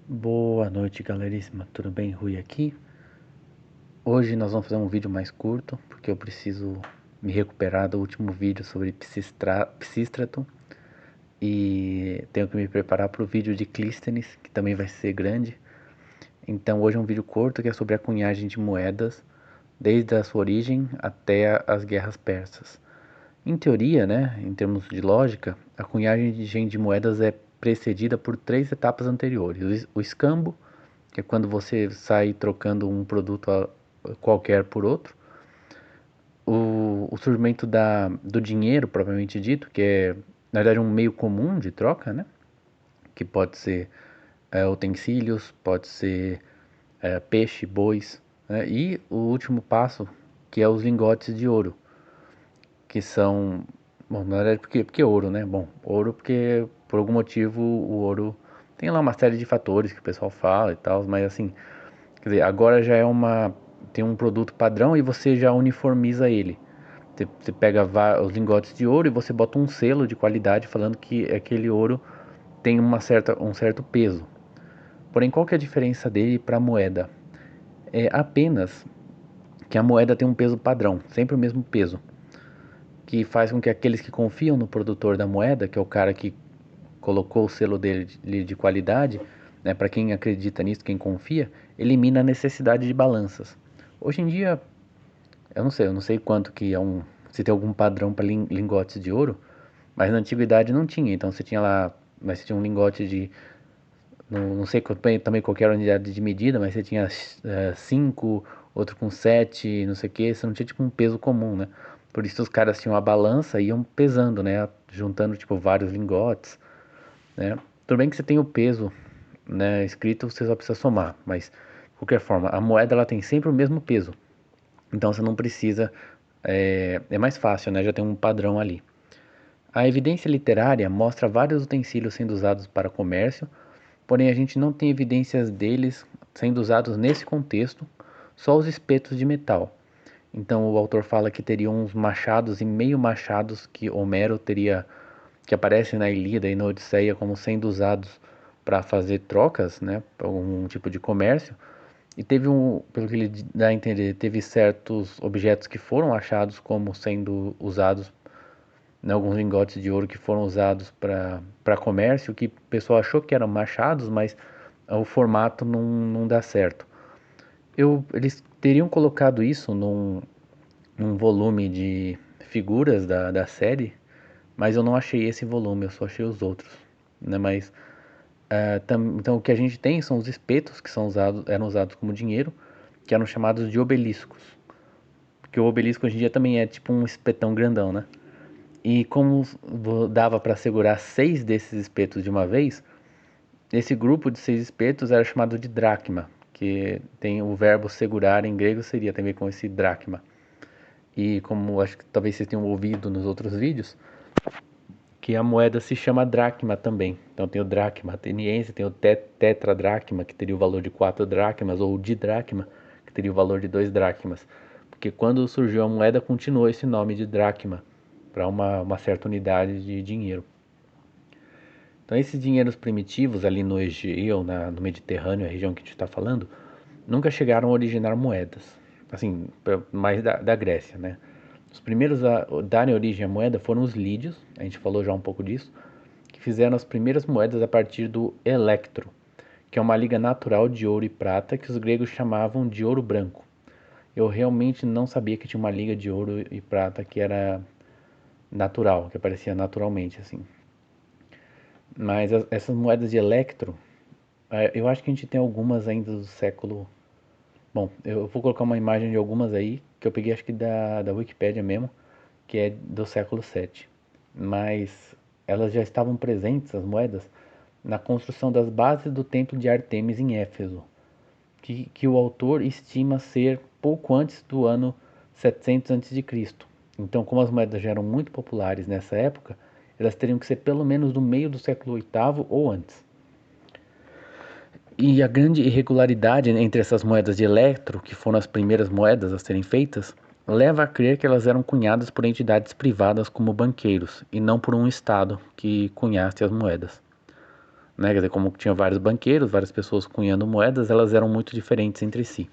Boa noite, galeríssima. Tudo bem? Rui aqui. Hoje nós vamos fazer um vídeo mais curto, porque eu preciso me recuperar do último vídeo sobre Psístrato e tenho que me preparar para o vídeo de Clístenes, que também vai ser grande. Então hoje é um vídeo curto que é sobre a cunhagem de moedas, desde a sua origem até as guerras persas. Em teoria, né, em termos de lógica, a cunhagem de moedas é precedida por três etapas anteriores: o escambo, que é quando você sai trocando um produto qualquer por outro. O surgimento do dinheiro, propriamente dito, que é, na verdade, um meio comum de troca, né? Que pode ser utensílios, pode ser peixe, bois, né? E o último passo, que é os lingotes de ouro, que são... Bom, na verdade, porque ouro, né? Bom, ouro porque, por algum motivo, o ouro... Tem lá uma série de fatores que o pessoal fala e tal, mas assim... Quer dizer, agora já é tem um produto padrão e você já uniformiza ele. Você pega os lingotes de ouro e você bota um selo de qualidade falando que aquele ouro tem um certo peso. Porém, qual que é a diferença dele para a moeda? É apenas que a moeda tem um peso padrão, sempre o mesmo peso, que faz com que aqueles que confiam no produtor da moeda, que é o cara que colocou o selo dele de qualidade, né, para quem acredita nisso, quem confia, elimina a necessidade de balanças. Hoje em dia, eu não sei quanto que é se tem algum padrão para lingotes de ouro, mas na antiguidade não tinha. Então você tinha lá, mas você tinha um lingote de, não sei também qualquer unidade de medida, mas você tinha 5, outro com 7, não sei o que, você não tinha tipo um peso comum, né? Por isso os caras tinham a balança e iam pesando, né? Juntando tipo vários lingotes, né? Tudo bem que você tem o peso, né, escrito, você só precisa somar, mas de qualquer forma, a moeda ela tem sempre o mesmo peso. Então você não precisa, é mais fácil, né? Já tem um padrão ali. A evidência literária mostra vários utensílios sendo usados para comércio, porém a gente não tem evidências deles sendo usados nesse contexto, só os espetos de metal. Então o autor fala que teria uns machados e meio machados que Homero teria, que aparecem na Ilíada e na Odisseia como sendo usados para fazer trocas, né, para algum tipo de comércio. E teve pelo que ele dá a entender, teve certos objetos que foram achados como sendo usados, né, alguns lingotes de ouro que foram usados para comércio, que o pessoal achou que eram machados, mas o formato não dá certo. Eles teriam colocado isso num volume de figuras da série, mas eu não achei esse volume, eu só achei os outros, né? Mas então o que a gente tem são os espetos que eram usados como dinheiro, que eram chamados de obeliscos. Porque o obelisco hoje em dia também é tipo um espetão grandão, né? E como dava para segurar 6 desses espetos de uma vez, esse grupo de 6 espetos era chamado de dracma, que tem o verbo segurar em grego seria também com esse dracma. E como acho que talvez vocês tenham ouvido nos outros vídeos, que a moeda se chama dracma também. Então tem o dracma ateniense, tem o tetradracma, que teria o valor de 4 dracmas, ou o didracma, que teria o valor de 2 dracmas. Porque quando surgiu a moeda, continuou esse nome de dracma, para uma certa unidade de dinheiro. Então esses dinheiros primitivos ali no Egeu, no Mediterrâneo, a região que a gente está falando, nunca chegaram a originar moedas. Assim, mais da Grécia, né? Os primeiros a darem origem à moeda foram os lídios, a gente falou já um pouco disso, que fizeram as primeiras moedas a partir do electro, que é uma liga natural de ouro e prata que os gregos chamavam de ouro branco. Eu realmente não sabia que tinha uma liga de ouro e prata que era natural, que aparecia naturalmente assim. Mas essas moedas de electro, eu acho que a gente tem algumas ainda do século. Bom, eu vou colocar uma imagem de algumas aí, que eu peguei acho que da Wikipédia mesmo, que é do século VII. Mas elas já estavam presentes, as moedas, na construção das bases do templo de Artemis em Éfeso, que o autor estima ser pouco antes do ano 700 a.C. Então, como as moedas já eram muito populares nessa época, elas teriam que ser pelo menos do meio do século VIII ou antes. E a grande irregularidade entre essas moedas de electro, que foram as primeiras moedas a serem feitas, leva a crer que elas eram cunhadas por entidades privadas como banqueiros, e não por um Estado que cunhasse as moedas. né? Quer dizer, como tinha vários banqueiros, várias pessoas cunhando moedas, elas eram muito diferentes entre si.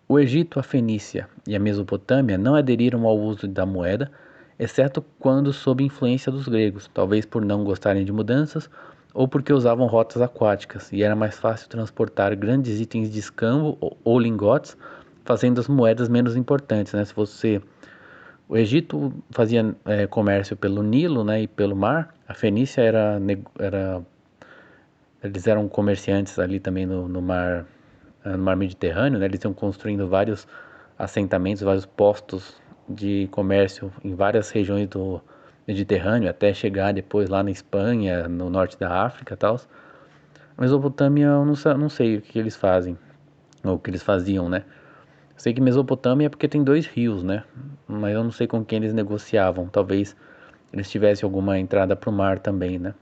O Egito, a Fenícia e a Mesopotâmia não aderiram ao uso da moeda, exceto quando sob influência dos gregos, talvez por não gostarem de mudanças ou porque usavam rotas aquáticas e era mais fácil transportar grandes itens de escambo ou lingotes, fazendo as moedas menos importantes, né? Se você O Egito fazia comércio pelo Nilo, né, e pelo mar. A Fenícia eles eram comerciantes ali também no mar Mediterrâneo, né? Eles iam construindo vários assentamentos, vários postos de comércio em várias regiões do Mediterrâneo, até chegar depois lá na Espanha, no norte da África e tal. A Mesopotâmia, eu não sei o que eles fazem, ou o que eles faziam, né? Sei que Mesopotâmia é porque tem dois rios, né? Mas eu não sei com quem eles negociavam. Talvez eles tivessem alguma entrada para o mar também, né?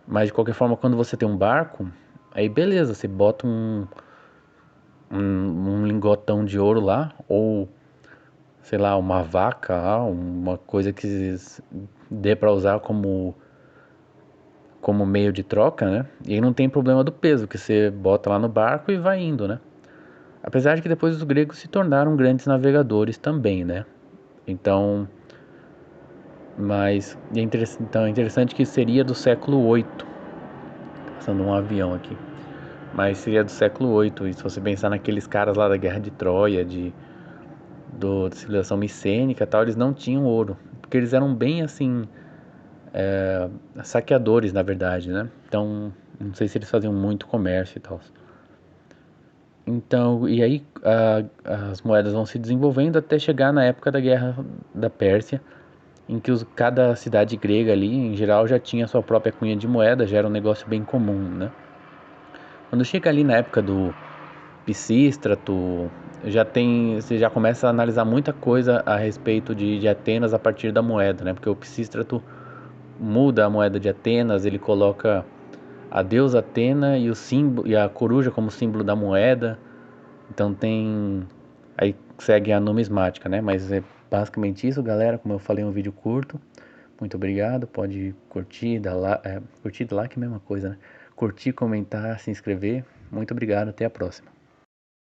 Mas de qualquer forma, quando você tem um barco, aí beleza, você bota um lingotão de ouro lá, ou sei lá, uma vaca lá, uma coisa que dê para usar como meio de troca, né? E aí não tem problema do peso, que você bota lá no barco e vai indo, né? Apesar de que depois os gregos se tornaram grandes navegadores também, né? Então, então é interessante que seria do século oito, passando um avião aqui. Mas seria do século oito, e se você pensar naqueles caras lá da Guerra de Troia, da civilização micênica e tal, eles não tinham ouro, porque eles eram bem assim, saqueadores na verdade, né? Então, não sei se eles faziam muito comércio e tal. Então, e aí as moedas vão se desenvolvendo até chegar na época da Guerra da Pérsia, em que cada cidade grega ali, em geral, já tinha sua própria cunha de moeda, já era um negócio bem comum, né? Quando chega ali na época do Pisístrato, você já começa a analisar muita coisa a respeito de Atenas a partir da moeda, né? Porque o Pisístrato muda a moeda de Atenas, ele coloca a deusa Atena e o símbolo e a coruja como símbolo da moeda. Então aí segue a numismática, né? Mas é basicamente isso, galera. Como eu falei, um vídeo curto. Muito obrigado. Pode curtir, curtir, like, é a mesma coisa, né? Curtir, comentar, se inscrever. Muito obrigado. Até a próxima.